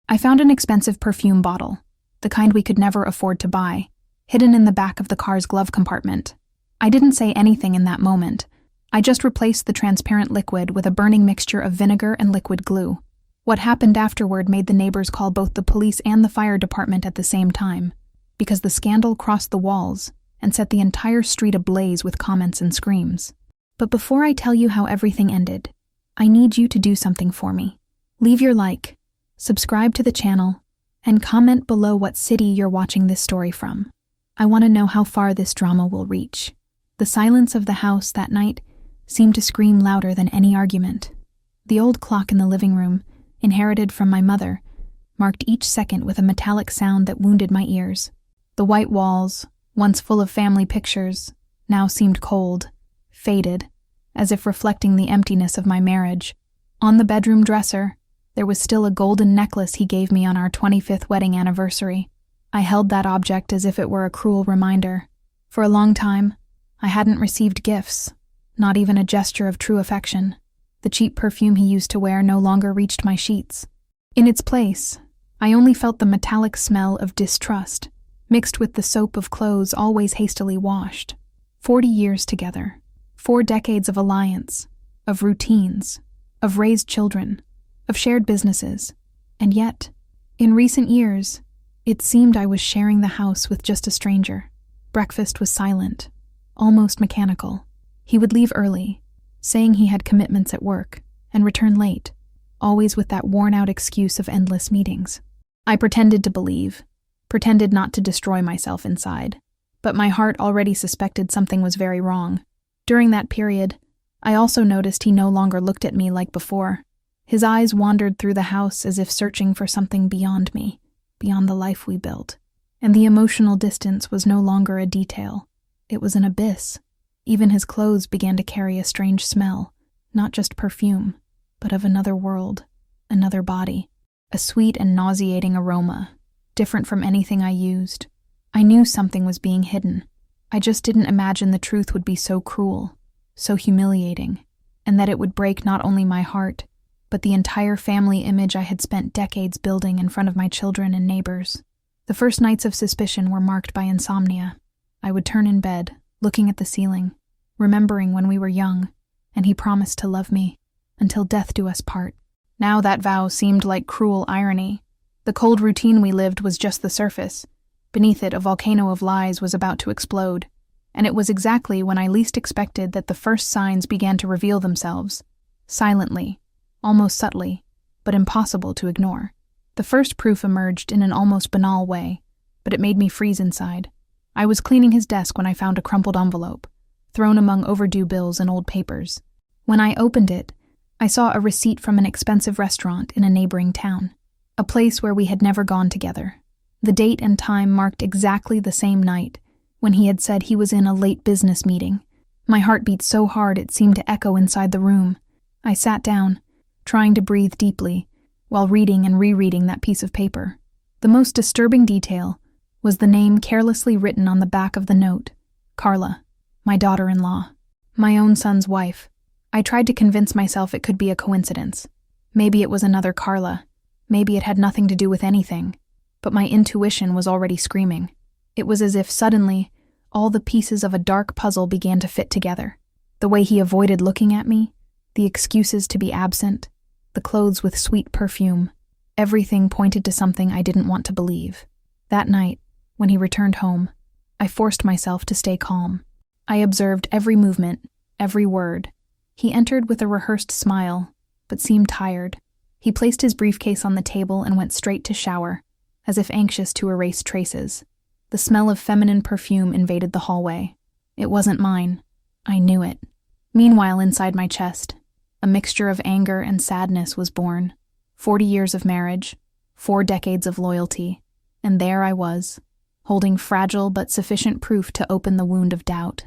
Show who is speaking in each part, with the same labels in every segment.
Speaker 1: I found an expensive perfume bottle, the kind we could never afford to buy, hidden in the back of the car's glove compartment. I didn't say anything in that moment. I just replaced the transparent liquid with a burning mixture of vinegar and liquid glue. What happened afterward made the neighbors call both the police and the fire department at the same time, because the scandal crossed the walls and set the entire street ablaze with comments and screams. But before I tell you how everything ended, I need you to do something for me. Leave your like, subscribe to the channel, and comment below what city you're watching this story from. I want to know how far this drama will reach. The silence of the house that night seemed to scream louder than any argument. The old clock in the living room, inherited from my mother, marked each second with a metallic sound that wounded my ears. The white walls, once full of family pictures, now seemed cold, faded, as if reflecting the emptiness of my marriage. On the bedroom dresser, there was still a golden necklace he gave me on our 25th wedding anniversary. I held that object as if it were a cruel reminder. For a long time, I hadn't received gifts, not even a gesture of true affection. The cheap perfume he used to wear no longer reached my sheets. In its place, I only felt the metallic smell of distrust, mixed with the soap of clothes always hastily washed. 40 years together, 4 decades of alliance, of routines, of raised children, of shared businesses, and yet, in recent years, it seemed I was sharing the house with just a stranger. Breakfast was silent, almost mechanical. He would leave early, saying he had commitments at work, and return late, always with that worn-out excuse of endless meetings. I pretended to believe, pretended not to destroy myself inside, but my heart already suspected something was very wrong. During that period, I also noticed he no longer looked at me like before. His eyes wandered through the house as if searching for something beyond me, beyond the life we built. And the emotional distance was no longer a detail. It was an abyss. Even his clothes began to carry a strange smell, not just perfume, but of another world, another body, a sweet and nauseating aroma, different from anything I used. I knew something was being hidden. I just didn't imagine the truth would be so cruel, so humiliating, and that it would break not only my heart, but the entire family image I had spent decades building in front of my children and neighbors. The first nights of suspicion were marked by insomnia. I would turn in bed, looking at the ceiling, remembering when we were young, and he promised to love me, until death do us part. Now that vow seemed like cruel irony. The cold routine we lived was just the surface. Beneath it, a volcano of lies was about to explode, and it was exactly when I least expected that the first signs began to reveal themselves, silently, almost subtly, but impossible to ignore. The first proof emerged in an almost banal way, but it made me freeze inside. I was cleaning his desk when I found a crumpled envelope, thrown among overdue bills and old papers. When I opened it, I saw a receipt from an expensive restaurant in a neighboring town, a place where we had never gone together. The date and time marked exactly the same night, when he had said he was in a late business meeting. My heart beat so hard it seemed to echo inside the room. I sat down, trying to breathe deeply, while reading and rereading that piece of paper. The most disturbing detail was the name carelessly written on the back of the note: Carla, my daughter-in-law, my own son's wife. I tried to convince myself it could be a coincidence. Maybe it was another Carla. Maybe it had nothing to do with anything. But my intuition was already screaming. It was as if suddenly, all the pieces of a dark puzzle began to fit together. The way he avoided looking at me, the excuses to be absent, the clothes with sweet perfume, everything pointed to something I didn't want to believe. That night, when he returned home, I forced myself to stay calm. I observed every movement, every word. He entered with a rehearsed smile, but seemed tired. He placed his briefcase on the table and went straight to shower, as if anxious to erase traces. The smell of feminine perfume invaded the hallway. It wasn't mine. I knew it. Meanwhile, inside my chest, a mixture of anger and sadness was born. 40 years of marriage, 4 decades of loyalty, and there I was, holding fragile but sufficient proof to open the wound of doubt.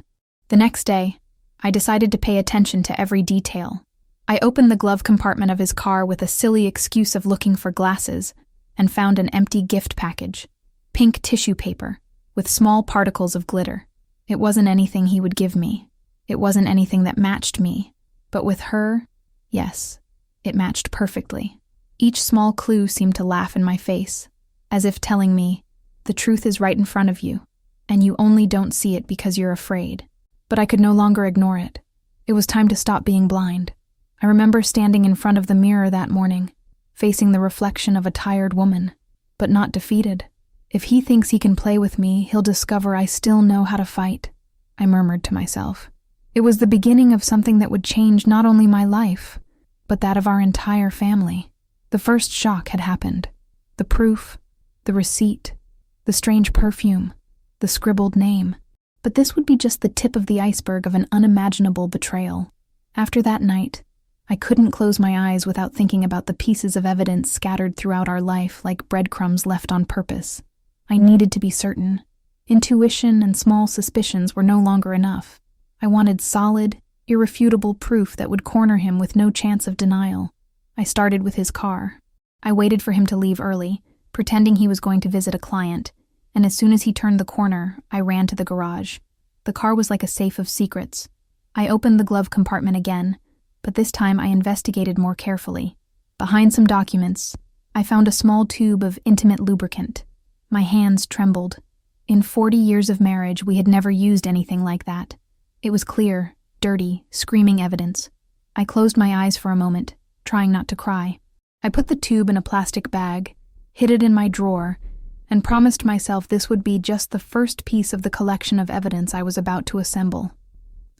Speaker 1: The next day, I decided to pay attention to every detail. I opened the glove compartment of his car with a silly excuse of looking for glasses, and found an empty gift package, pink tissue paper, with small particles of glitter. It wasn't anything he would give me. It wasn't anything that matched me. But with her, yes, it matched perfectly. Each small clue seemed to laugh in my face, as if telling me, the truth is right in front of you, and you only don't see it because you're afraid. But I could no longer ignore it. It was time to stop being blind. I remember standing in front of the mirror that morning, facing the reflection of a tired woman, but not defeated. If he thinks he can play with me, he'll discover I still know how to fight, I murmured to myself. It was the beginning of something that would change not only my life, but that of our entire family. The first shock had happened. The proof, the receipt, the strange perfume, the scribbled name. But this would be just the tip of the iceberg of an unimaginable betrayal. After that night, I couldn't close my eyes without thinking about the pieces of evidence scattered throughout our life like breadcrumbs left on purpose. I needed to be certain. Intuition and small suspicions were no longer enough. I wanted solid, irrefutable proof that would corner him with no chance of denial. I started with his car. I waited for him to leave early, pretending he was going to visit a client, and as soon as he turned the corner, I ran to the garage. The car was like a safe of secrets. I opened the glove compartment again, but this time I investigated more carefully. Behind some documents, I found a small tube of intimate lubricant. My hands trembled. In 40 years of marriage, we had never used anything like that. It was clear, dirty, screaming evidence. I closed my eyes for a moment, trying not to cry. I put the tube in a plastic bag, hid it in my drawer, and promised myself this would be just the first piece of the collection of evidence I was about to assemble.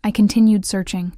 Speaker 1: I continued searching.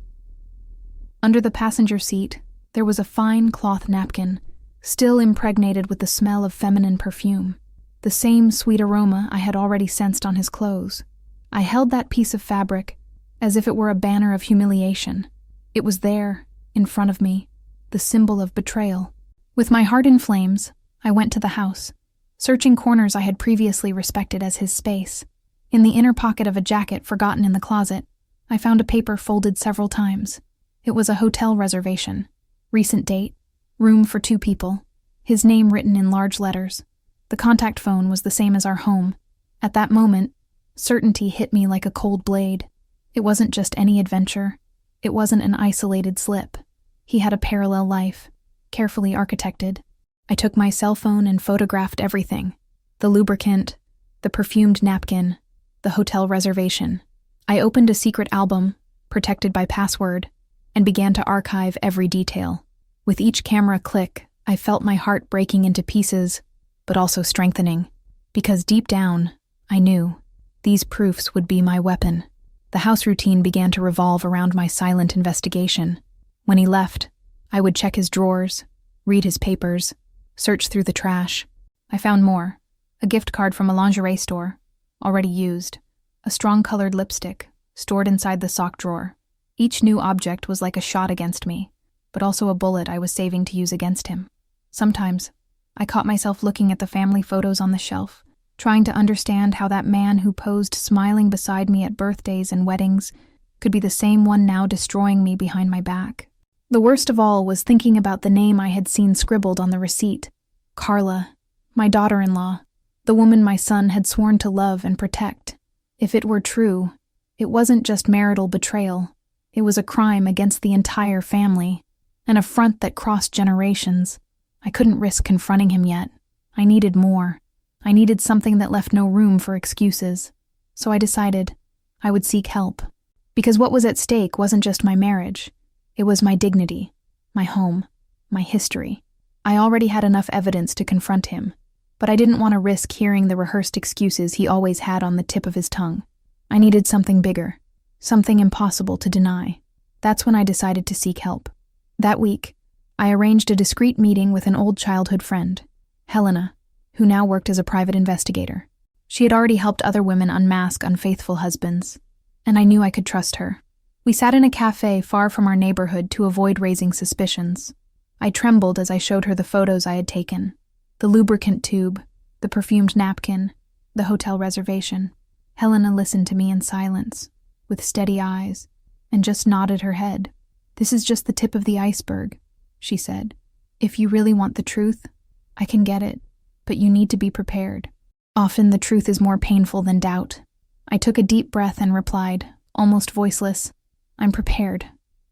Speaker 1: Under the passenger seat, there was a fine cloth napkin, still impregnated with the smell of feminine perfume, the same sweet aroma I had already sensed on his clothes. I held that piece of fabric as if it were a banner of humiliation. It was there, in front of me, the symbol of betrayal. With my heart in flames, I went to the house, searching corners I had previously respected as his space. In the inner pocket of a jacket forgotten in the closet, I found a paper folded several times. It was a hotel reservation. Recent date, room for 2 people, his name written in large letters. The contact phone was the same as our home. At that moment, certainty hit me like a cold blade. It wasn't just any adventure. It wasn't an isolated slip. He had a parallel life, carefully architected. I took my cell phone and photographed everything. The lubricant, the perfumed napkin, the hotel reservation. I opened a secret album, protected by password, and began to archive every detail. With each camera click, I felt my heart breaking into pieces, but also strengthening, because deep down, I knew these proofs would be my weapon. The house routine began to revolve around my silent investigation. When he left, I would check his drawers, read his papers, search through the trash. I found more. A gift card from a lingerie store, already used. A strong-colored lipstick, stored inside the sock drawer. Each new object was like a shot against me, but also a bullet I was saving to use against him. Sometimes, I caught myself looking at the family photos on the shelf, trying to understand how that man who posed smiling beside me at birthdays and weddings could be the same one now destroying me behind my back. The worst of all was thinking about the name I had seen scribbled on the receipt. Carla, my daughter-in-law, the woman my son had sworn to love and protect. If it were true, it wasn't just marital betrayal. It was a crime against the entire family, an affront that crossed generations. I couldn't risk confronting him yet. I needed more. I needed something that left no room for excuses. So I decided I would seek help. Because what was at stake wasn't just my marriage. It was my dignity, my home, my history. I already had enough evidence to confront him, but I didn't want to risk hearing the rehearsed excuses he always had on the tip of his tongue. I needed something bigger, something impossible to deny. That's when I decided to seek help. That week, I arranged a discreet meeting with an old childhood friend, Helena, who now worked as a private investigator. She had already helped other women unmask unfaithful husbands, and I knew I could trust her. We sat in a cafe far from our neighborhood to avoid raising suspicions. I trembled as I showed her the photos I had taken, the lubricant tube, the perfumed napkin, the hotel reservation. Helena listened to me in silence, with steady eyes, and just nodded her head. "This is just the tip of the iceberg," she said. "If you really want the truth, I can get it, but you need to be prepared. Often the truth is more painful than doubt." I took a deep breath and replied, almost voiceless, "I'm prepared.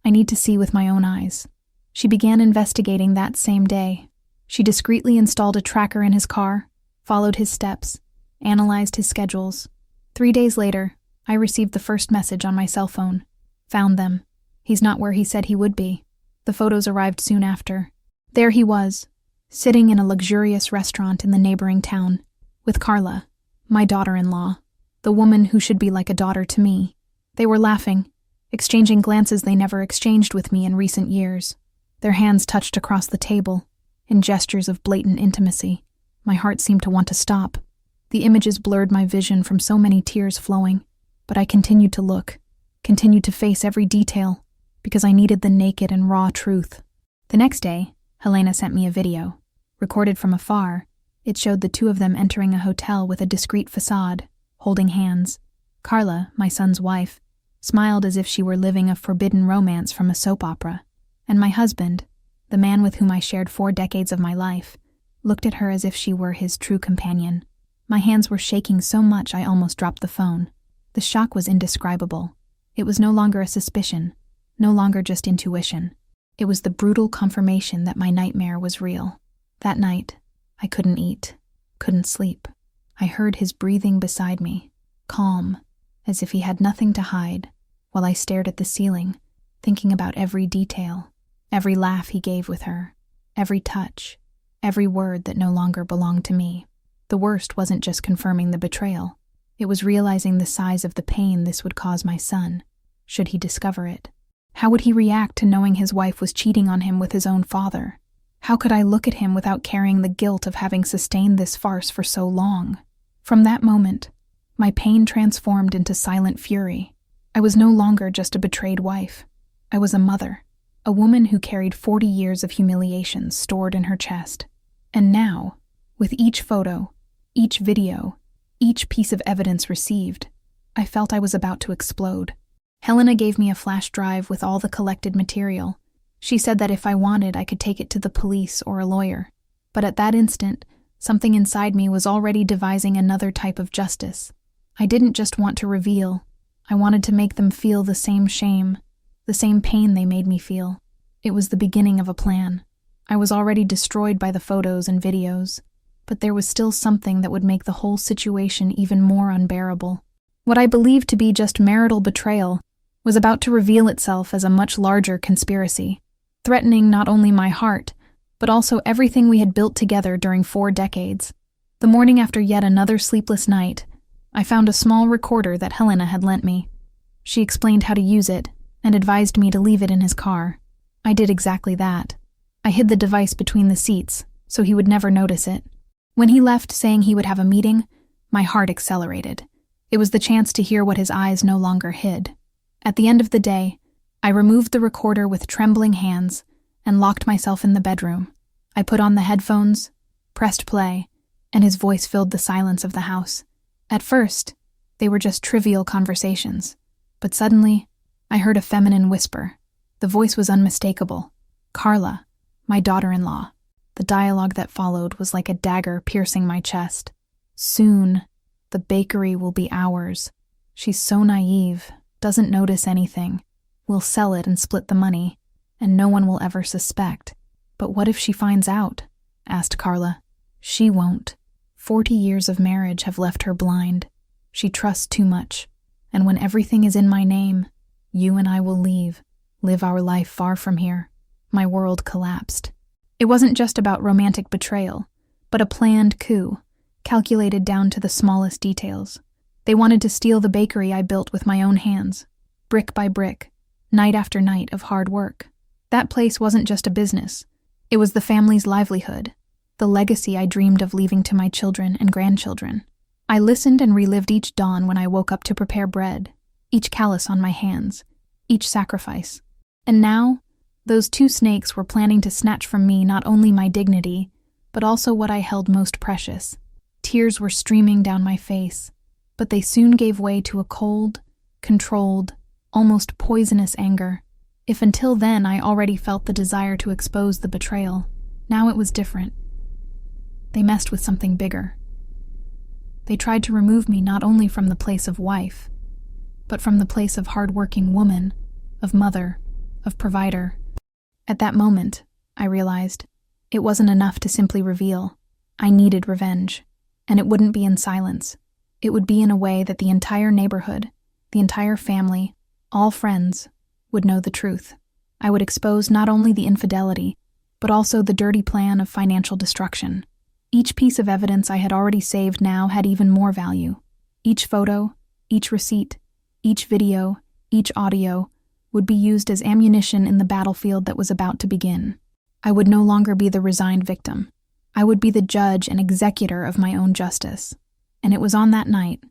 Speaker 1: I need to see with my own eyes." She began investigating that same day. She discreetly installed a tracker in his car, followed his steps, analyzed his schedules. 3 days later, I received the first message on my cell phone. Found them. He's not where he said he would be. The photos arrived soon after. There he was, sitting in a luxurious restaurant in the neighboring town, with Carla, my daughter-in-law, the woman who should be like a daughter to me. They were laughing, exchanging glances they never exchanged with me in recent years. Their hands touched across the table, in gestures of blatant intimacy. My heart seemed to want to stop. The images blurred my vision from so many tears flowing, but I continued to look, continued to face every detail, because I needed the naked and raw truth. The next day, Helena sent me a video. Recorded from afar, it showed the two of them entering a hotel with a discreet facade, holding hands. Carla, my son's wife, smiled as if she were living a forbidden romance from a soap opera, and my husband, the man with whom I shared 4 decades of my life, looked at her as if she were his true companion. My hands were shaking so much I almost dropped the phone. The shock was indescribable. It was no longer a suspicion, no longer just intuition. It was the brutal confirmation that my nightmare was real. That night, I couldn't eat, couldn't sleep. I heard his breathing beside me, calm, as if he had nothing to hide, while I stared at the ceiling, thinking about every detail, every laugh he gave with her, every touch, every word that no longer belonged to me. The worst wasn't just confirming the betrayal. It was realizing the size of the pain this would cause my son, should he discover it. How would he react to knowing his wife was cheating on him with his own father? How could I look at him without carrying the guilt of having sustained this farce for so long? From that moment, my pain transformed into silent fury. I was no longer just a betrayed wife. I was a mother, a woman who carried 40 years of humiliation stored in her chest. And now, with each photo, each video, each piece of evidence received, I felt I was about to explode. Helena gave me a flash drive with all the collected material. She said that if I wanted, I could take it to the police or a lawyer. But at that instant, something inside me was already devising another type of justice. I didn't just want to reveal. I wanted to make them feel the same shame, the same pain they made me feel. It was the beginning of a plan. I was already destroyed by the photos and videos, but there was still something that would make the whole situation even more unbearable. What I believed to be just marital betrayal was about to reveal itself as a much larger conspiracy, threatening not only my heart, but also everything we had built together during 4 decades. The morning after yet another sleepless night, I found a small recorder that Helena had lent me. She explained how to use it and advised me to leave it in his car. I did exactly that. I hid the device between the seats so he would never notice it. When he left saying he would have a meeting, my heart accelerated. It was the chance to hear what his eyes no longer hid. At the end of the day, I removed the recorder with trembling hands and locked myself in the bedroom. I put on the headphones, pressed play, and his voice filled the silence of the house. At first, they were just trivial conversations, but suddenly, I heard a feminine whisper. The voice was unmistakable. Carla, my daughter-in-law. The dialogue that followed was like a dagger piercing my chest. Soon, the bakery will be ours. She's so naive, doesn't notice anything. We'll sell it and split the money, and no one will ever suspect. But what if she finds out? Asked Carla. She won't. 40 years of marriage have left her blind. She trusts too much, and when everything is in my name, you and I will leave, live our life far from here. My world collapsed. It wasn't just about romantic betrayal, but a planned coup, calculated down to the smallest details. They wanted to steal the bakery I built with my own hands, brick by brick, night after night of hard work. That place wasn't just a business. It was the family's livelihood, the legacy I dreamed of leaving to my children and grandchildren. I listened and relived each dawn when I woke up to prepare bread, each callus on my hands, each sacrifice. And now, those 2 snakes were planning to snatch from me not only my dignity, but also what I held most precious. Tears were streaming down my face, but they soon gave way to a cold, controlled, almost poisonous anger. If until then I already felt the desire to expose the betrayal, now it was different. They messed with something bigger. They tried to remove me not only from the place of wife, but from the place of hard-working woman, of mother, of provider. At that moment, I realized, It wasn't enough to simply reveal. I needed revenge. And it wouldn't be in silence. It would be in a way that the entire neighborhood, the entire family, all friends, would know the truth. I would expose not only the infidelity, but also the dirty plan of financial destruction. Each piece of evidence I had already saved now had even more value. Each photo, each receipt, each video, each audio would be used as ammunition in the battlefield that was about to begin. I would no longer be the resigned victim. I would be the judge and executor of my own justice. And it was on that night,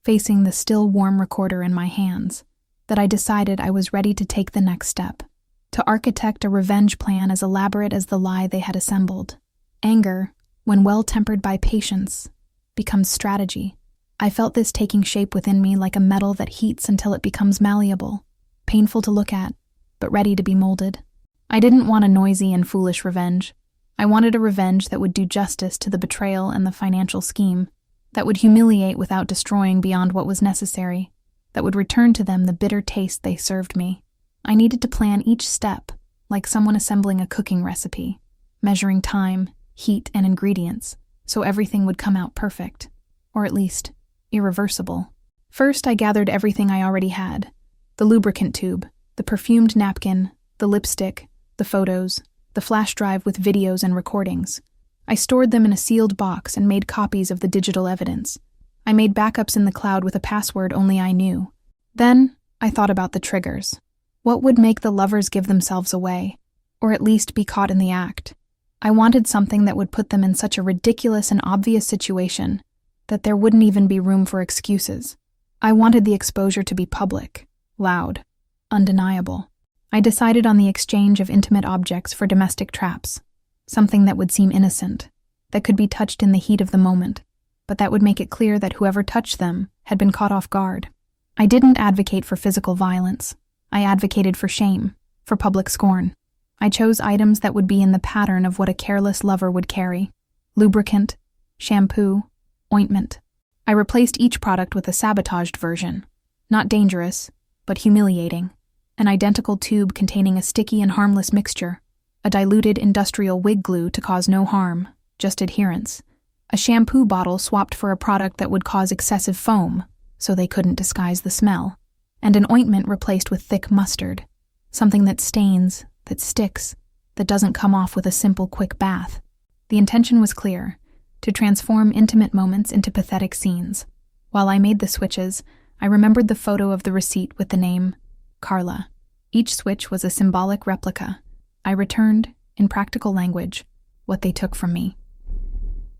Speaker 1: facing the still warm recorder in my hands, that I decided I was ready to take the next step, to architect a revenge plan as elaborate as the lie they had assembled. Anger, when well tempered by patience, becomes strategy. I felt this taking shape within me like a metal that heats until it becomes malleable, painful to look at, but ready to be molded. I didn't want a noisy and foolish revenge. I wanted a revenge that would do justice to the betrayal and the financial scheme, that would humiliate without destroying beyond what was necessary, that would return to them the bitter taste they served me. I needed to plan each step, like someone assembling a cooking recipe, measuring time, heat, and ingredients, so everything would come out perfect, or at least irreversible. First, I gathered everything I already had: the lubricant tube, the perfumed napkin, the lipstick, the photos, the flash drive with videos and recordings. I stored them in a sealed box and made copies of the digital evidence. I made backups in the cloud with a password only I knew. Then, I thought about the triggers. What would make the lovers give themselves away, or at least be caught in the act? I wanted something that would put them in such a ridiculous and obvious situation that there wouldn't even be room for excuses. I wanted the exposure to be public, loud, undeniable. I decided on the exchange of intimate objects for domestic traps, something that would seem innocent, that could be touched in the heat of the moment, but that would make it clear that whoever touched them had been caught off guard. I didn't advocate for physical violence. I advocated for shame, for public scorn. I chose items that would be in the pattern of what a careless lover would carry: lubricant, shampoo, ointment. I replaced each product with a sabotaged version, not dangerous, but humiliating. An identical tube containing a sticky and harmless mixture, a diluted industrial wig glue to cause no harm, just adherence, a shampoo bottle swapped for a product that would cause excessive foam, so they couldn't disguise the smell, and an ointment replaced with thick mustard, something that stains, that sticks, that doesn't come off with a simple quick bath. The intention was clear: to transform intimate moments into pathetic scenes. While I made the switches, I remembered the photo of the receipt with the name Carla. Each switch was a symbolic replica. I returned, in practical language, what they took from me.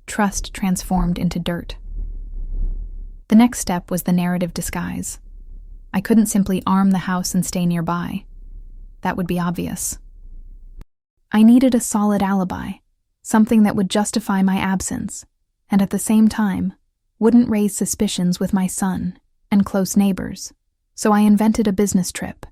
Speaker 1: Trust transformed into dirt. The next step was the narrative disguise. I couldn't simply arm the house and stay nearby. That would be obvious. I needed a solid alibi, something that would justify my absence, and at the same time, wouldn't raise suspicions with my son and close neighbors. So I invented a business trip,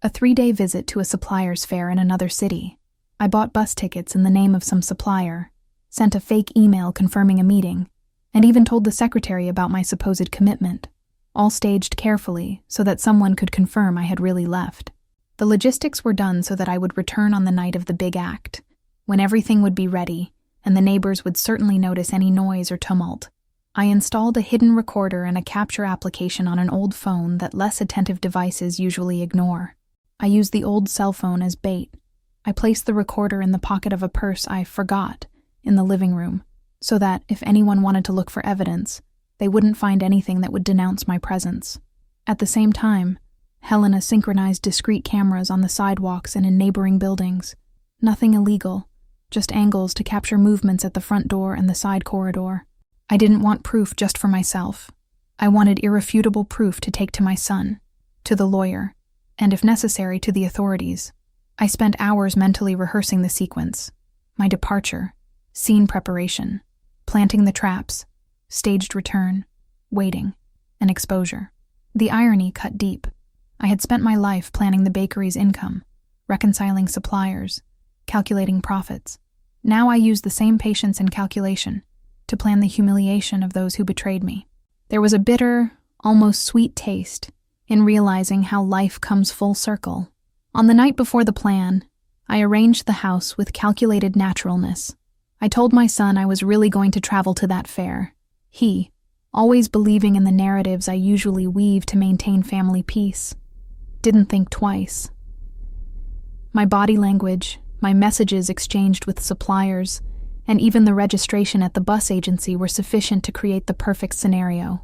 Speaker 1: a 3-day visit to a supplier's fair in another city. I bought bus tickets in the name of some supplier, sent a fake email confirming a meeting, and even told the secretary about my supposed commitment, all staged carefully so that someone could confirm I had really left. The logistics were done so that I would return on the night of the big act, when everything would be ready and the neighbors would certainly notice any noise or tumult. I installed a hidden recorder and a capture application on an old phone that less attentive devices usually ignore. I used the old cell phone as bait. I placed the recorder in the pocket of a purse I forgot in the living room, so that if anyone wanted to look for evidence, they wouldn't find anything that would denounce my presence. At the same time, Helena synchronized discreet cameras on the sidewalks and in neighboring buildings. Nothing illegal, just angles to capture movements at the front door and the side corridor. I didn't want proof just for myself. I wanted irrefutable proof to take to my son, to the lawyer, and if necessary, to the authorities. I spent hours mentally rehearsing the sequence: my departure, scene preparation, planting the traps, staged return, waiting, and exposure. The irony cut deep. I had spent my life planning the bakery's income, reconciling suppliers, calculating profits. Now I used the same patience and calculation to plan the humiliation of those who betrayed me. There was a bitter, almost sweet taste in realizing how life comes full circle. On the night before the plan, I arranged the house with calculated naturalness. I told my son I was really going to travel to that fair. He, always believing in the narratives I usually weave to maintain family peace, didn't think twice. My body language, my messages exchanged with suppliers, and even the registration at the bus agency were sufficient to create the perfect scenario.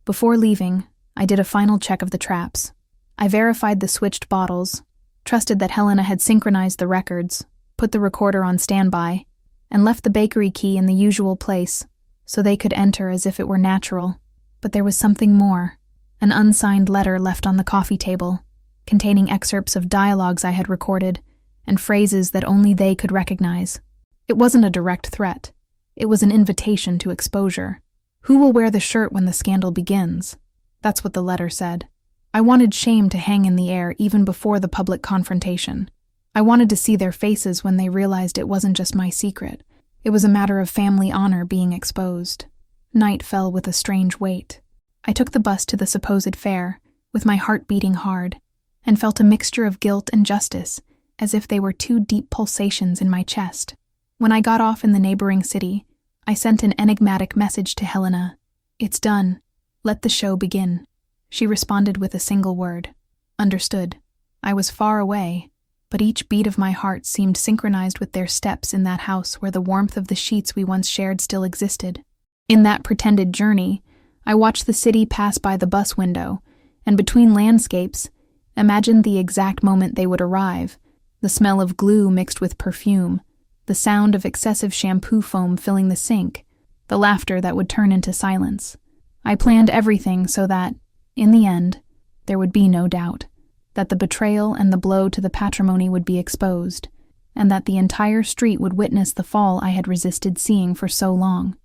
Speaker 1: Before leaving, I did a final check of the traps. I verified the switched bottles, trusted that Helena had synchronized the records, put the recorder on standby, and left the bakery key in the usual place so they could enter as if it were natural. But there was something more, an unsigned letter left on the coffee table, containing excerpts of dialogues I had recorded and phrases that only they could recognize. It wasn't a direct threat. It was an invitation to exposure. Who will wear the shirt when the scandal begins? That's what the letter said. I wanted shame to hang in the air even before the public confrontation. I wanted to see their faces when they realized it wasn't just my secret. It was a matter of family honor being exposed. Night fell with a strange weight. I took the bus to the supposed fair, with my heart beating hard, and felt a mixture of guilt and justice, as if they were two deep pulsations in my chest. When I got off in the neighboring city, I sent an enigmatic message to Helena. "It's done. Let the show begin." She responded with a single word. Understood. I was far away, but each beat of my heart seemed synchronized with their steps in that house where the warmth of the sheets we once shared still existed. In that pretended journey, I watched the city pass by the bus window, and between landscapes, imagined the exact moment they would arrive, the smell of glue mixed with perfume, the sound of excessive shampoo foam filling the sink, the laughter that would turn into silence. I planned everything so that, in the end, there would be no doubt that the betrayal and the blow to the patrimony would be exposed, and that the entire street would witness the fall I had resisted seeing for so long.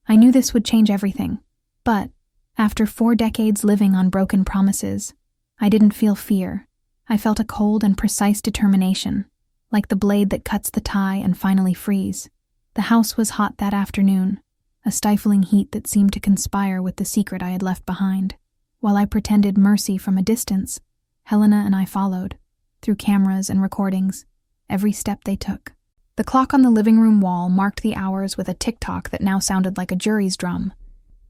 Speaker 1: I knew this would change everything, but, after 4 decades living on broken promises, I didn't feel fear. I felt a cold and precise determination, like the blade that cuts the tie and finally frees. The house was hot that afternoon, a stifling heat that seemed to conspire with the secret I had left behind. While I pretended mercy from a distance, Helena and I followed, through cameras and recordings, every step they took. The clock on the living room wall marked the hours with a tick-tock that now sounded like a jury's drum.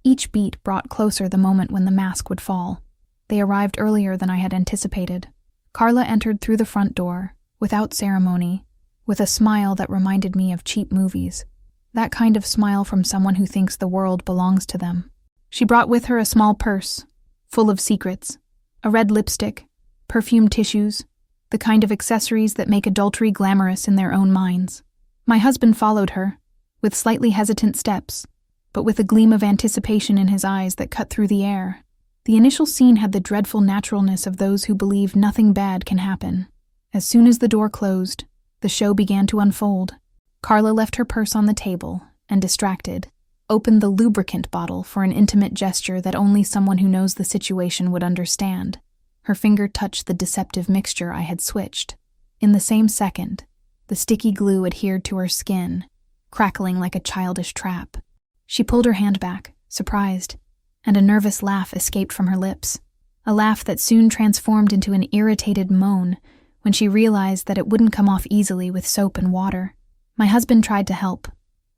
Speaker 1: Each beat brought closer the moment when the mask would fall. They arrived earlier than I had anticipated. Carla entered through the front door, without ceremony, with a smile that reminded me of cheap movies. That kind of smile from someone who thinks the world belongs to them. She brought with her a small purse, full of secrets, a red lipstick, perfumed tissues, the kind of accessories that make adultery glamorous in their own minds. My husband followed her, with slightly hesitant steps, but with a gleam of anticipation in his eyes that cut through the air. The initial scene had the dreadful naturalness of those who believe nothing bad can happen. As soon as the door closed, the show began to unfold. Carla left her purse on the table and, distracted, opened the lubricant bottle for an intimate gesture that only someone who knows the situation would understand. Her finger touched the deceptive mixture I had switched. In the same second, the sticky glue adhered to her skin, crackling like a childish trap. She pulled her hand back, surprised, and a nervous laugh escaped from her lips, a laugh that soon transformed into an irritated moan when she realized that it wouldn't come off easily with soap and water. My husband tried to help,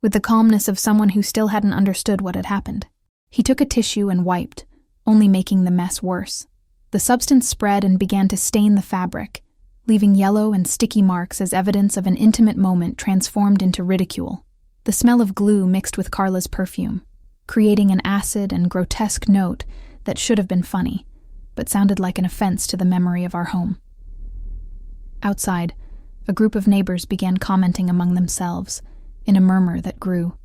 Speaker 1: with the calmness of someone who still hadn't understood what had happened. He took a tissue and wiped, only making the mess worse. The substance spread and began to stain the fabric, leaving yellow and sticky marks as evidence of an intimate moment transformed into ridicule. The smell of glue mixed with Carla's perfume, creating an acid and grotesque note that should have been funny, but sounded like an offense to the memory of our home. Outside, a group of neighbors began commenting among themselves, in a murmur that grew.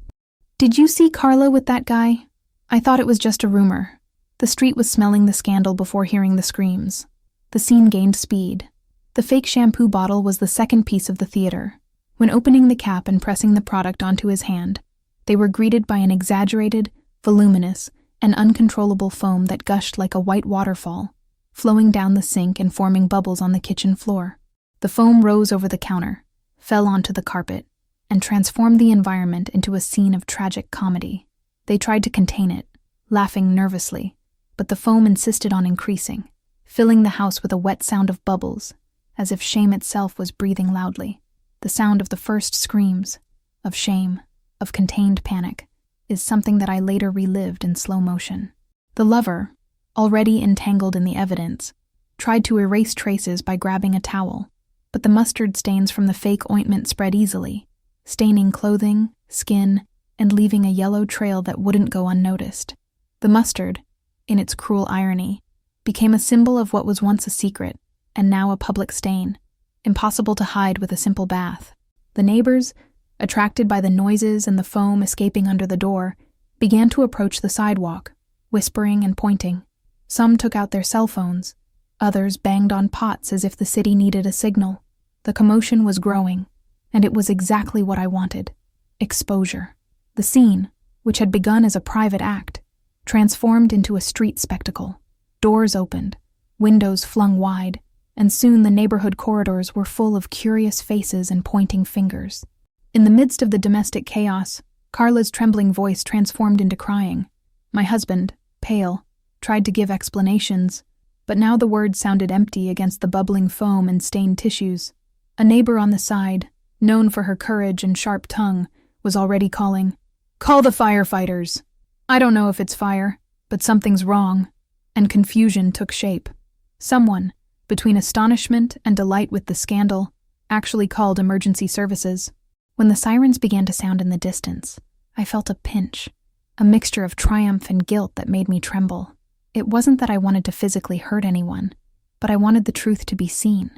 Speaker 1: "Did you see Carla with that guy? I thought it was just a rumor." The street was smelling the scandal before hearing the screams. The scene gained speed. The fake shampoo bottle was the second piece of the theater. When opening the cap and pressing the product onto his hand, they were greeted by an exaggerated, voluminous, and uncontrollable foam that gushed like a white waterfall, flowing down the sink and forming bubbles on the kitchen floor. The foam rose over the counter, fell onto the carpet, and transformed the environment into a scene of tragic comedy. They tried to contain it, laughing nervously, but the foam insisted on increasing, filling the house with a wet sound of bubbles, as if shame itself was breathing loudly. The sound of the first screams, of shame, of contained panic, is something that I later relived in slow motion. The lover, already entangled in the evidence, tried to erase traces by grabbing a towel, but the mustard stains from the fake ointment spread easily, staining clothing, skin, and leaving a yellow trail that wouldn't go unnoticed. The mustard, in its cruel irony, became a symbol of what was once a secret, and now a public stain, impossible to hide with a simple bath. The neighbors, attracted by the noises and the foam escaping under the door, began to approach the sidewalk, whispering and pointing. Some took out their cell phones. Others banged on pots as if the city needed a signal. The commotion was growing, and it was exactly what I wanted. Exposure. The scene, which had begun as a private act, transformed into a street spectacle. Doors opened, windows flung wide, and soon the neighborhood corridors were full of curious faces and pointing fingers. In the midst of the domestic chaos, Carla's trembling voice transformed into crying. My husband, pale, tried to give explanations, but now the words sounded empty against the bubbling foam and stained tissues. A neighbor on the side, known for her courage and sharp tongue, was already calling, "Call the firefighters! I don't know if it's fire, but something's wrong." And confusion took shape. Someone, between astonishment and delight with the scandal, actually called emergency services. When the sirens began to sound in the distance, I felt a pinch, a mixture of triumph and guilt that made me tremble. It wasn't that I wanted to physically hurt anyone, but I wanted the truth to be seen,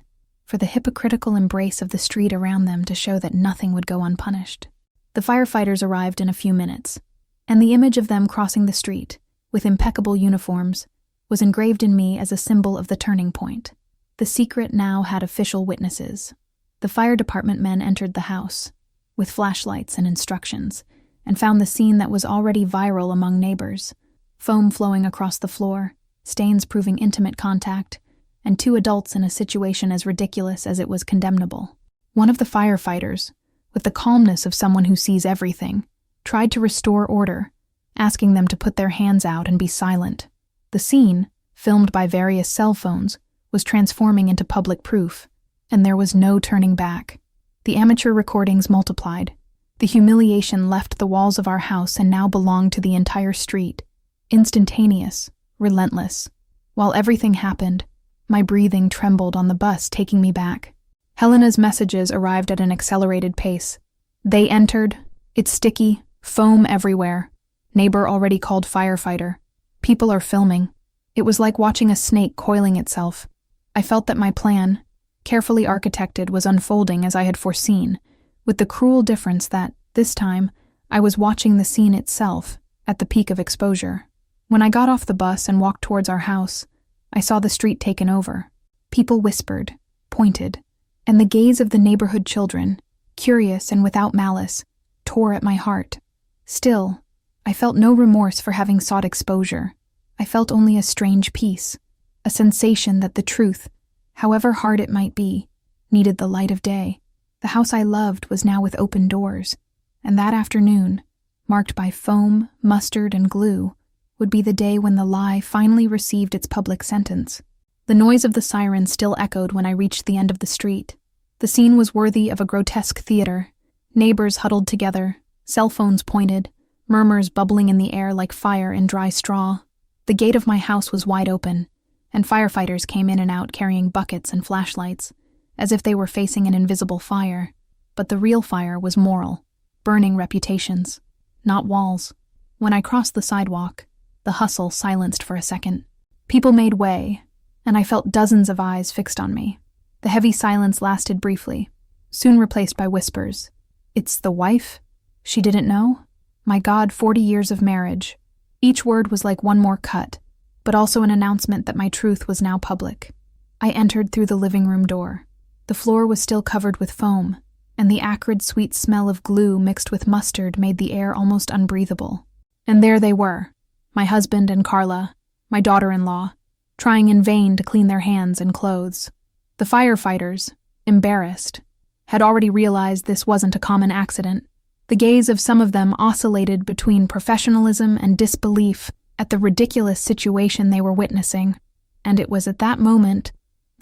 Speaker 1: for the hypocritical embrace of the street around them to show that nothing would go unpunished. The firefighters arrived in a few minutes, and the image of them crossing the street, with impeccable uniforms, was engraved in me as a symbol of the turning point. The secret now had official witnesses. The fire department men entered the house, with flashlights and instructions, and found the scene that was already viral among neighbors. Foam flowing across the floor, stains proving intimate contact, and two adults in a situation as ridiculous as it was condemnable. One of the firefighters, with the calmness of someone who sees everything, tried to restore order, asking them to put their hands out and be silent. The scene, filmed by various cell phones, was transforming into public proof, and there was no turning back. The amateur recordings multiplied. The humiliation left the walls of our house and now belonged to the entire street. Instantaneous, relentless. While everything happened, my breathing trembled on the bus taking me back. Helena's messages arrived at an accelerated pace. They entered. It's sticky, foam everywhere. Neighbor already called firefighter. People are filming. It was like watching a snake coiling itself. I felt that my plan, carefully architected, was unfolding as I had foreseen, with the cruel difference that, this time, I was watching the scene itself, at the peak of exposure. When I got off the bus and walked towards our house, I saw the street taken over. People whispered, pointed, and the gaze of the neighborhood children, curious and without malice, tore at my heart. Still, I felt no remorse for having sought exposure. I felt only a strange peace, a sensation that the truth, however hard it might be, needed the light of day. The house I loved was now with open doors, and that afternoon, marked by foam, mustard, and glue, would be the day when the lie finally received its public sentence. The noise of the siren still echoed when I reached the end of the street. The scene was worthy of a grotesque theater. Neighbors huddled together, cell phones pointed, murmurs bubbling in the air like fire in dry straw. The gate of my house was wide open, and firefighters came in and out carrying buckets and flashlights, as if they were facing an invisible fire. But the real fire was moral, burning reputations, not walls. When I crossed the sidewalk, the hustle silenced for a second. People made way, and I felt dozens of eyes fixed on me. The heavy silence lasted briefly, soon replaced by whispers. It's the wife? She didn't know? My God, 40 years of marriage. Each word was like one more cut, but also an announcement that my truth was now public. I entered through the living room door. The floor was still covered with foam, and the acrid sweet smell of glue mixed with mustard made the air almost unbreathable. And there they were, my husband and Carla, my daughter-in-law, trying in vain to clean their hands and clothes. The firefighters, embarrassed, had already realized this wasn't a common accident. The gaze of some of them oscillated between professionalism and disbelief at the ridiculous situation they were witnessing, and it was at that moment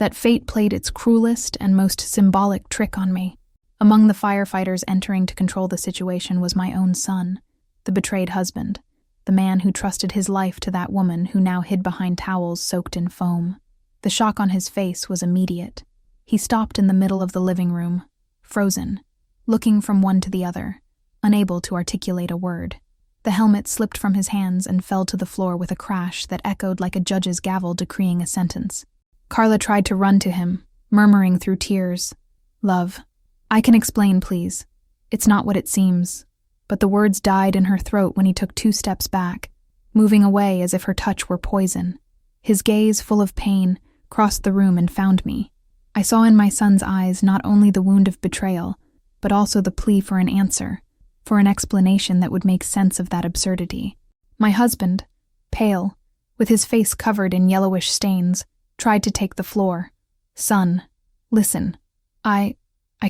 Speaker 1: that fate played its cruelest and most symbolic trick on me. Among the firefighters entering to control the situation was my own son, the betrayed husband, the man who trusted his life to that woman who now hid behind towels soaked in foam. The shock on his face was immediate. He stopped in the middle of the living room, frozen, looking from one to the other, unable to articulate a word. The helmet slipped from his hands and fell to the floor with a crash that echoed like a judge's gavel decreeing a sentence. Carla tried to run to him, murmuring through tears, "Love, I can explain, please. It's not what it seems." But the words died in her throat when he took 2 steps back, moving away as if her touch were poison. His gaze, full of pain, crossed the room and found me. I saw in my son's eyes not only the wound of betrayal, but also the plea for an answer, for an explanation that would make sense of that absurdity. My husband, pale, with his face covered in yellowish stains, tried to take the floor. "Son, listen. I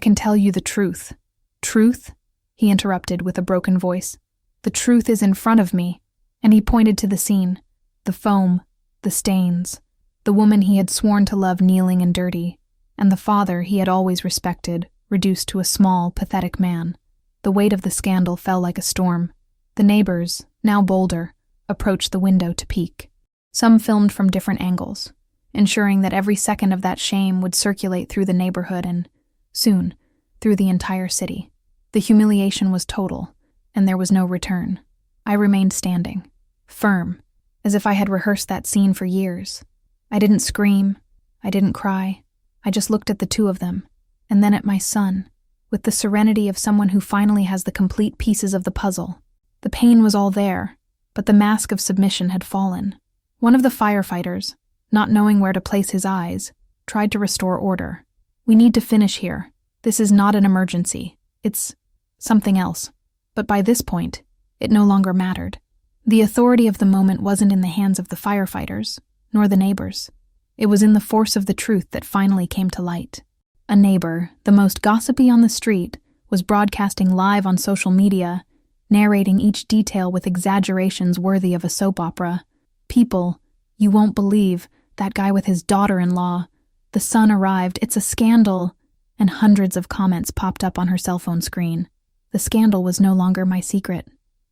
Speaker 1: can tell you the truth." "Truth?" he interrupted with a broken voice. "The truth is in front of me," and he pointed to the scene. The foam, the stains, the woman he had sworn to love kneeling and dirty, and the father he had always respected, reduced to a small, pathetic man. The weight of the scandal fell like a storm. The neighbors, now bolder, approached the window to peek. Some filmed from different angles, ensuring that every second of that shame would circulate through the neighborhood and, soon, through the entire city. The humiliation was total, and there was no return. I remained standing, firm, as if I had rehearsed that scene for years. I didn't scream, I didn't cry. I just looked at the two of them, and then at my son, with the serenity of someone who finally has the complete pieces of the puzzle. The pain was all there, but the mask of submission had fallen. One of the firefighters, not knowing where to place his eyes, tried to restore order. "We need to finish here. This is not an emergency. It's something else." But by this point, it no longer mattered. The authority of the moment wasn't in the hands of the firefighters, nor the neighbors. It was in the force of the truth that finally came to light. A neighbor, the most gossipy on the street, was broadcasting live on social media, narrating each detail with exaggerations worthy of a soap opera. "People, you won't believe, that guy with his daughter-in-law. The son arrived, it's a scandal." And hundreds of comments popped up on her cell phone screen. The scandal was no longer my secret.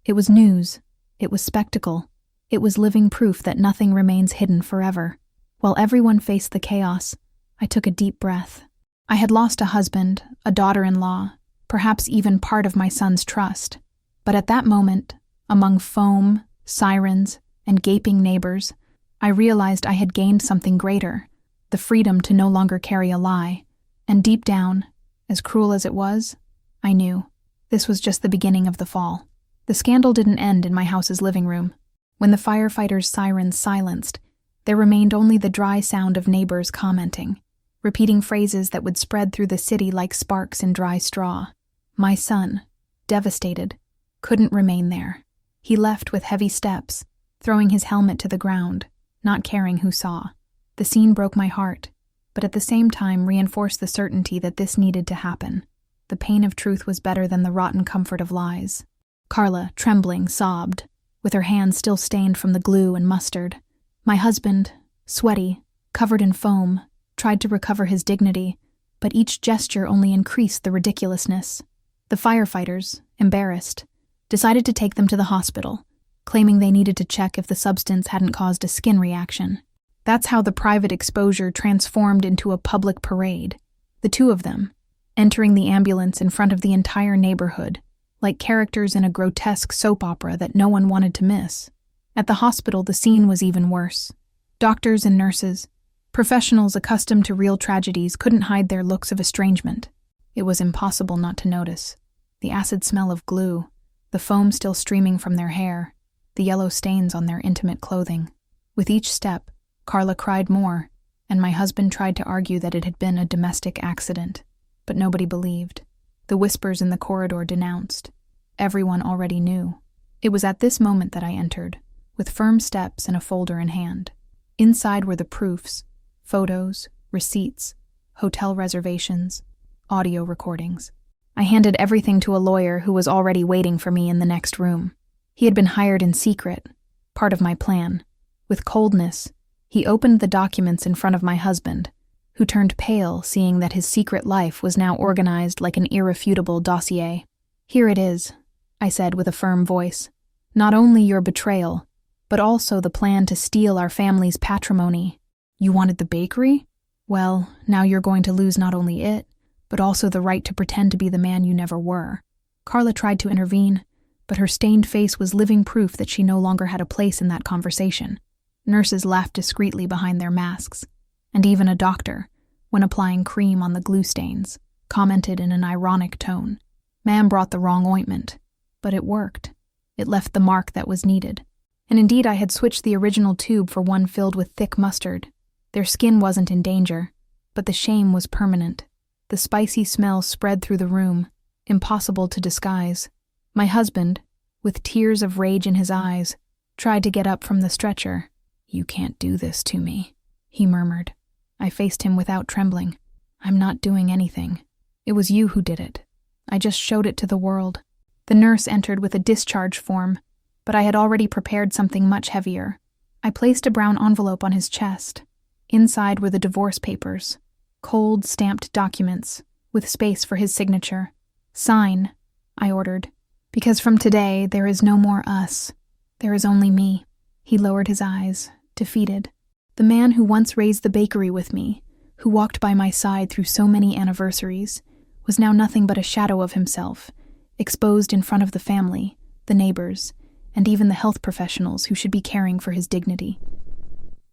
Speaker 1: It was news. It was spectacle. It was living proof that nothing remains hidden forever. While everyone faced the chaos, I took a deep breath. I had lost a husband, a daughter-in-law, perhaps even part of my son's trust. But at that moment, among foam, sirens, and gaping neighbors, I realized I had gained something greater, the freedom to no longer carry a lie. And deep down, as cruel as it was, I knew this was just the beginning of the fall. The scandal didn't end in my house's living room. When the firefighters' sirens silenced, there remained only the dry sound of neighbors commenting, repeating phrases that would spread through the city like sparks in dry straw. My son, devastated, couldn't remain there. He left with heavy steps, throwing his helmet to the ground, not caring who saw. The scene broke my heart, but at the same time reinforced the certainty that this needed to happen. The pain of truth was better than the rotten comfort of lies. Carla, trembling, sobbed, with her hands still stained from the glue and mustard. My husband, sweaty, covered in foam, tried to recover his dignity, but each gesture only increased the ridiculousness. The firefighters, embarrassed, decided to take them to the hospital, claiming they needed to check if the substance hadn't caused a skin reaction. That's how the private exposure transformed into a public parade. The two of them, entering the ambulance in front of the entire neighborhood, like characters in a grotesque soap opera that no one wanted to miss. At the hospital, the scene was even worse. Doctors and nurses, professionals accustomed to real tragedies, couldn't hide their looks of estrangement. It was impossible not to notice. The acid smell of glue, the foam still streaming from their hair, the yellow stains on their intimate clothing. With each step, Carla cried more, and my husband tried to argue that it had been a domestic accident, but nobody believed. The whispers in the corridor denounced. Everyone already knew. It was at this moment that I entered, with firm steps and a folder in hand. Inside were the proofs, photos, receipts, hotel reservations, audio recordings. I handed everything to a lawyer who was already waiting for me in the next room. He had been hired in secret, part of my plan. With coldness, he opened the documents in front of my husband, who turned pale seeing that his secret life was now organized like an irrefutable dossier. "Here it is," I said with a firm voice. "Not only your betrayal, but also the plan to steal our family's patrimony. You wanted the bakery? Well, now you're going to lose not only it, but also the right to pretend to be the man you never were." Carla tried to intervene, but her stained face was living proof that she no longer had a place in that conversation. Nurses laughed discreetly behind their masks, and even a doctor, when applying cream on the glue stains, commented in an ironic tone. "Ma'am brought the wrong ointment." But it worked. It left the mark that was needed. And indeed I had switched the original tube for one filled with thick mustard. Their skin wasn't in danger, but the shame was permanent. The spicy smell spread through the room, impossible to disguise. My husband, with tears of rage in his eyes, tried to get up from the stretcher. "You can't do this to me," he murmured. I faced him without trembling. "I'm not doing anything. It was you who did it. I just showed it to the world." The nurse entered with a discharge form, but I had already prepared something much heavier. I placed a brown envelope on his chest. Inside were the divorce papers, cold, stamped documents, with space for his signature. "Sign," I ordered, "because from today there is no more us. There is only me." He lowered his eyes, defeated. The man who once raised the bakery with me, who walked by my side through so many anniversaries, was now nothing but a shadow of himself, exposed in front of the family, the neighbors, and even the health professionals who should be caring for his dignity.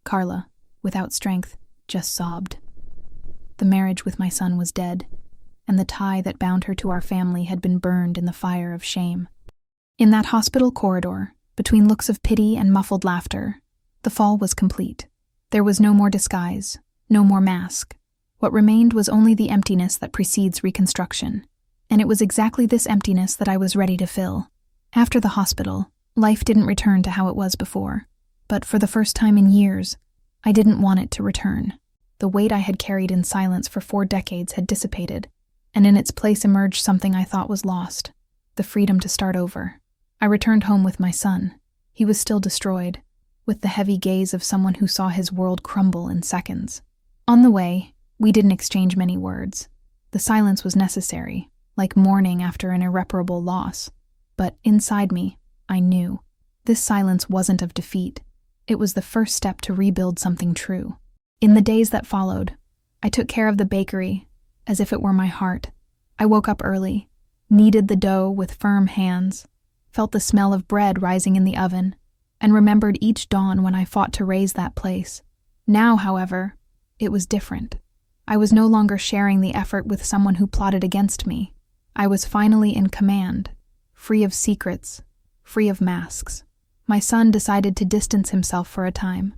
Speaker 1: Carla, without strength, just sobbed. The marriage with my son was dead, and the tie that bound her to our family had been burned in the fire of shame. In that hospital corridor, between looks of pity and muffled laughter, the fall was complete. There was no more disguise, no more mask. What remained was only the emptiness that precedes reconstruction, and it was exactly this emptiness that I was ready to fill. After the hospital, life didn't return to how it was before, but for the first time in years, I didn't want it to return. The weight I had carried in silence for 4 decades had dissipated, and in its place emerged something I thought was lost, the freedom to start over. I returned home with my son. He was still destroyed, with the heavy gaze of someone who saw his world crumble in seconds. On the way, we didn't exchange many words. The silence was necessary, like mourning after an irreparable loss. But inside me, I knew. This silence wasn't of defeat. It was the first step to rebuild something true. In the days that followed, I took care of the bakery as if it were my heart. I woke up early, kneaded the dough with firm hands, felt the smell of bread rising in the oven, and remembered each dawn when I fought to raise that place. Now, however, it was different. I was no longer sharing the effort with someone who plotted against me. I was finally in command, free of secrets, free of masks. My son decided to distance himself for a time,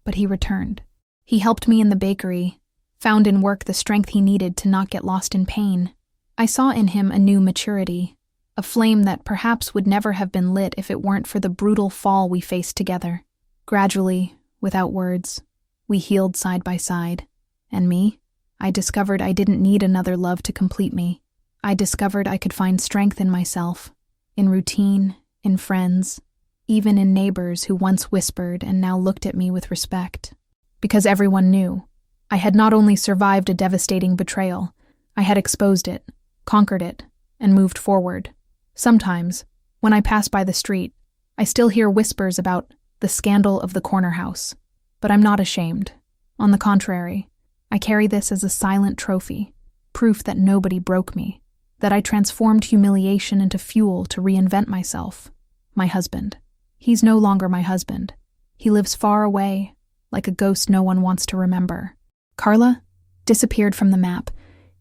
Speaker 1: but he returned. He helped me in the bakery, found in work the strength he needed to not get lost in pain. I saw in him a new maturity, a flame that perhaps would never have been lit if it weren't for the brutal fall we faced together. Gradually, without words, we healed side by side. And me? I discovered I didn't need another love to complete me. I discovered I could find strength in myself, in routine, in friends, even in neighbors who once whispered and now looked at me with respect. Because everyone knew. I had not only survived a devastating betrayal, I had exposed it, conquered it, and moved forward. Sometimes, when I pass by the street, I still hear whispers about the scandal of the corner house. But I'm not ashamed. On the contrary, I carry this as a silent trophy, proof that nobody broke me, that I transformed humiliation into fuel to reinvent myself. My husband. He's no longer my husband. He lives far away, like a ghost no one wants to remember. Carla disappeared from the map,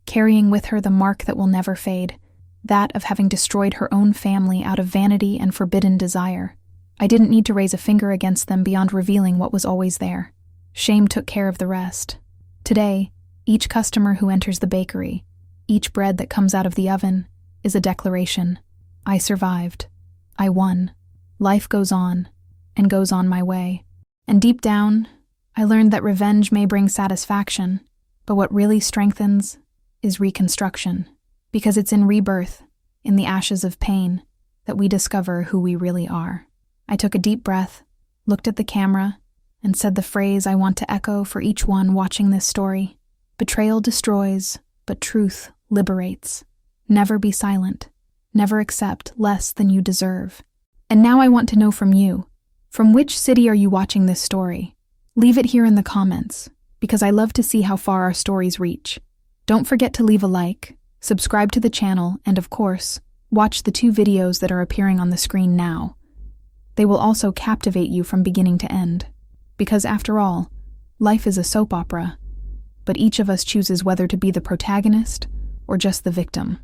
Speaker 1: carrying with her the mark that will never fade, that of having destroyed her own family out of vanity and forbidden desire. I didn't need to raise a finger against them beyond revealing what was always there. Shame took care of the rest. Today, each customer who enters the bakery, each bread that comes out of the oven, is a declaration. I survived. I won. Life goes on, and goes on my way. And deep down, I learned that revenge may bring satisfaction, but what really strengthens is reconstruction. Because it's in rebirth, in the ashes of pain, that we discover who we really are. I took a deep breath, looked at the camera, and said the phrase I want to echo for each one watching this story. Betrayal destroys, but truth liberates. Never be silent. Never accept less than you deserve. And now I want to know from you, from which city are you watching this story? Leave it here in the comments, because I love to see how far our stories reach. Don't forget to leave a like, subscribe to the channel, and of course, watch the 2 videos that are appearing on the screen now. They will also captivate you from beginning to end. Because after all, life is a soap opera, but each of us chooses whether to be the protagonist or just the victim.